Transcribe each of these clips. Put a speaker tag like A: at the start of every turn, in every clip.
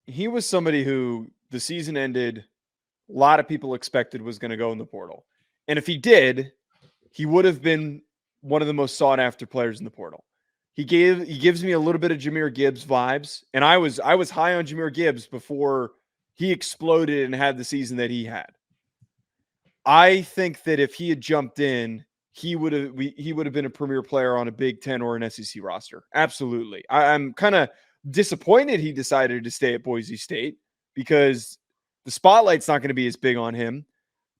A: he was somebody who the season ended, a lot of people expected was going to go in the portal. And if he did, he would have been one of the most sought after players in the portal. He gives me a little bit of Jahmyr Gibbs vibes. And I was high on Jahmyr Gibbs before he exploded and had the season that he had. I think that if he had jumped in, he would have been a premier player on a Big Ten or an SEC roster. Absolutely. I'm kind of disappointed he decided to stay at Boise State because the spotlight's not going to be as big on him.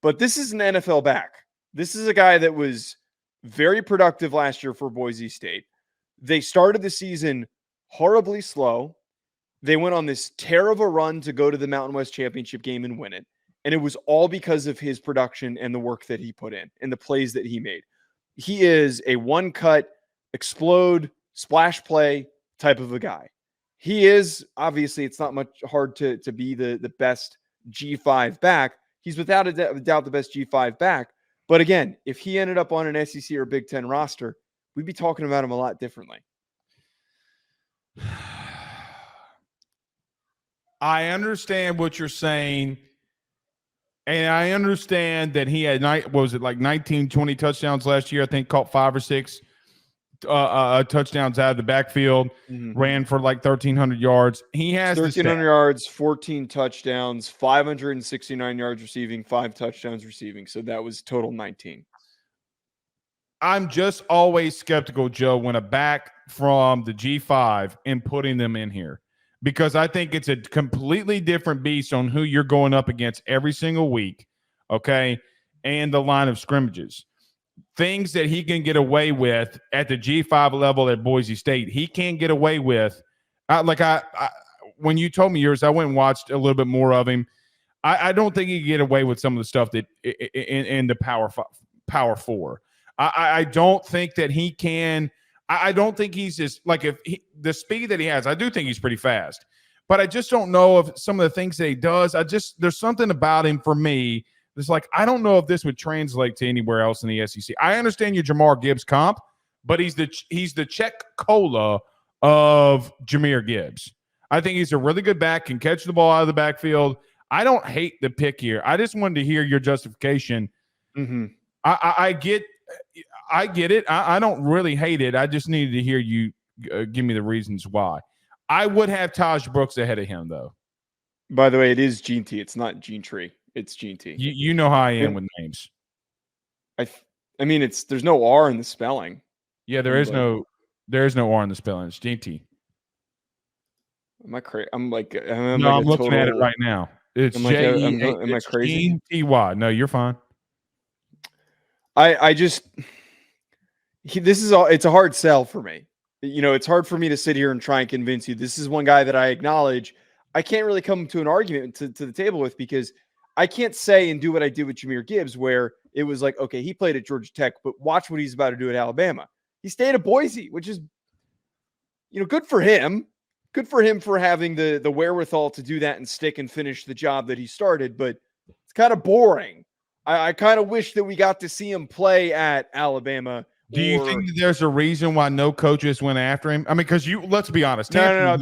A: But this is an NFL back. This is a guy that was very productive last year for Boise State. They started the season horribly slow. They went on this tear of a run to go to the Mountain West Championship game and win it. And it was all because of his production and the work that he put in and the plays that he made. He is a one-cut, explode, splash play type of a guy. He is, obviously, it's not much hard to be the best G5 back. He's without a doubt the best G5 back. But again, if he ended up on an SEC or Big Ten roster, we'd be talking about him a lot differently.
B: I understand what you're saying. And I understand that he had, 19, 20 touchdowns last year. I think caught 5 or 6 touchdowns out of the backfield, ran for like 1,300 yards. He has
A: 1,300 yards, 14 touchdowns, 569 yards receiving, 5 touchdowns receiving. So that was total 19.
B: I'm just always skeptical, Joe, when a back from the G5 and putting them in here. Because I think it's a completely different beast on who you're going up against every single week, okay, and the line of scrimmages. Things that he can get away with at the G5 level at Boise State, he can't get away with. When you told me yours, I went and watched a little bit more of him. I don't think he can get away with some of the stuff that in the Power 4. I don't think that he can – I don't think he's just like the speed that he has. I do think he's pretty fast, but I just don't know if some of the things that he does. There's something about him for me. It's like, I don't know if this would translate to anywhere else in the SEC. I understand your Jahmyr Gibbs comp, but he's the Czech Cola of Jahmyr Gibbs. I think he's a really good back, can catch the ball out of the backfield. I don't hate the pick here. I just wanted to hear your justification.
A: Mm-hmm.
B: I get it. I don't really hate it. I just needed to hear you give me the reasons why. I would have Taj Brooks ahead of him, though.
A: By the way, it is Jeanty. It's not Jeantree. It's Jeanty.
B: You know how I am with names.
A: I mean, there's no R in the spelling.
B: Yeah, there is no R in the spelling. It's Jeanty.
A: Am I crazy? I'm
B: looking at it right now. It's
A: am I crazy?
B: G-T-Y. No, you're fine.
A: It's a hard sell for me. It's hard for me to sit here and try and convince you. This is one guy that I acknowledge I can't really come to an argument to the table with, because I can't say and do what I did with Jahmyr Gibbs, where it was like, okay, he played at Georgia Tech, but watch what he's about to do at Alabama. He stayed at Boise, which is, good for him. Good for him for having the wherewithal to do that and stick and finish the job that he started, but it's kind of boring. I kind of wish that we got to see him play at Alabama.
B: Do you think that there's a reason why no coaches went after him? I mean, because let's be honest.
A: No.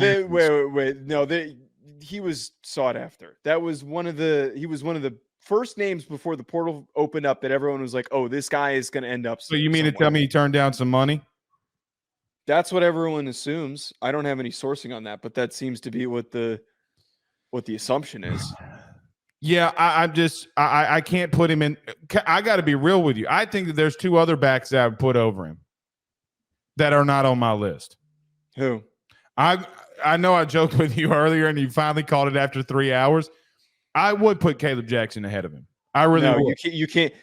A: He was sought after. He was one of the first names before the portal opened up that everyone was like, oh, this guy is going to end up.
B: So you mean to tell me he turned down some money?
A: That's what everyone assumes. I don't have any sourcing on that, but that seems to be what the assumption is.
B: Yeah, I can't put him in. I got to be real with you. I think that there's 2 other backs that I would put over him that are not on my list.
A: Who?
B: I know I joked with you earlier, and you finally called it after 3 hours. I would put Caleb Jackson ahead of him. I really would.
A: You can't.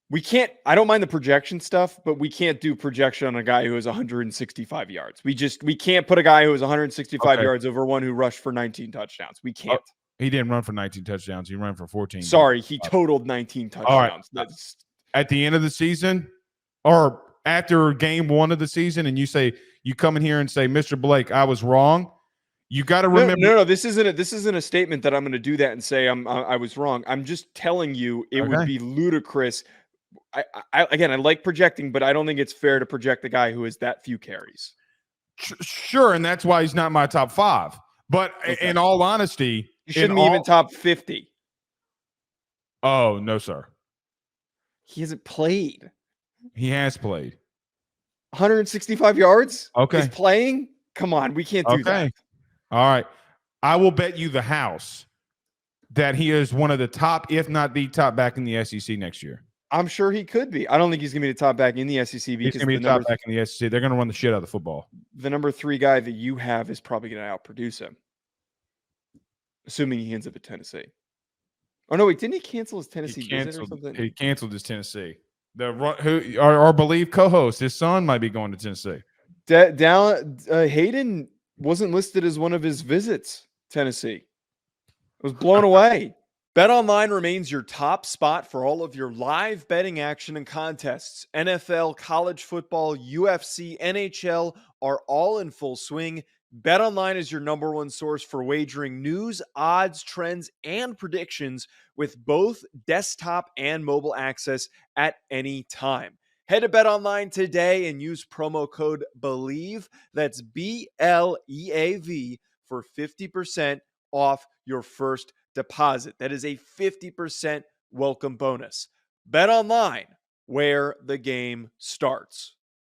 A: We can't. I don't mind the projection stuff, but we can't do projection on a guy who has 165 yards. We can't put a guy who has 165 yards over one who rushed for 19 touchdowns. We can't.
B: He didn't run for 19 touchdowns. He ran for 14.
A: Sorry, he totaled 19 touchdowns.
B: All right. At the end of the season, or after game 1 of the season, and you come in here and say, Mr. Blake, I was wrong. You got to remember.
A: No. This isn't a statement that I'm going to do that and say I was wrong. I'm just telling you it would be ludicrous. I like projecting, but I don't think it's fair to project a guy who has that few carries.
B: Sure, and that's why he's not my top 5. But
A: Okay.
B: in all honesty,
A: You shouldn't be even top 50.
B: Oh, no, sir.
A: He hasn't played.
B: He has played.
A: 165 yards?
B: Okay.
A: Is playing? Come on, we can't do that.
B: All right. I will bet you the house that he is one of the top, if not the top back in the SEC next year.
A: I'm sure he could be. I don't think he's going to be the top back in the SEC because
B: he's going to be the top back in the SEC. They're going to run the shit out of the football.
A: The number 3 guy that you have is probably going to outproduce him, assuming he ends up at Tennessee. Oh, no, wait. Didn't he cancel his Tennessee visit or something?
B: He canceled his Tennessee. Our believed co-host, his son might be going to Tennessee.
A: Hayden wasn't listed as one of his visits, Tennessee. I was blown away. BetOnline remains your top spot for all of your live betting action and contests. NFL, college football, UFC, NHL are all in full swing. BetOnline is your number one source for wagering news, odds, trends, and predictions with both desktop and mobile access at any time. Head to BetOnline today and use promo code BELIEVE, that's BLEAV, for 50% off your first deposit. That is a 50% welcome bonus. BetOnline, where the game starts.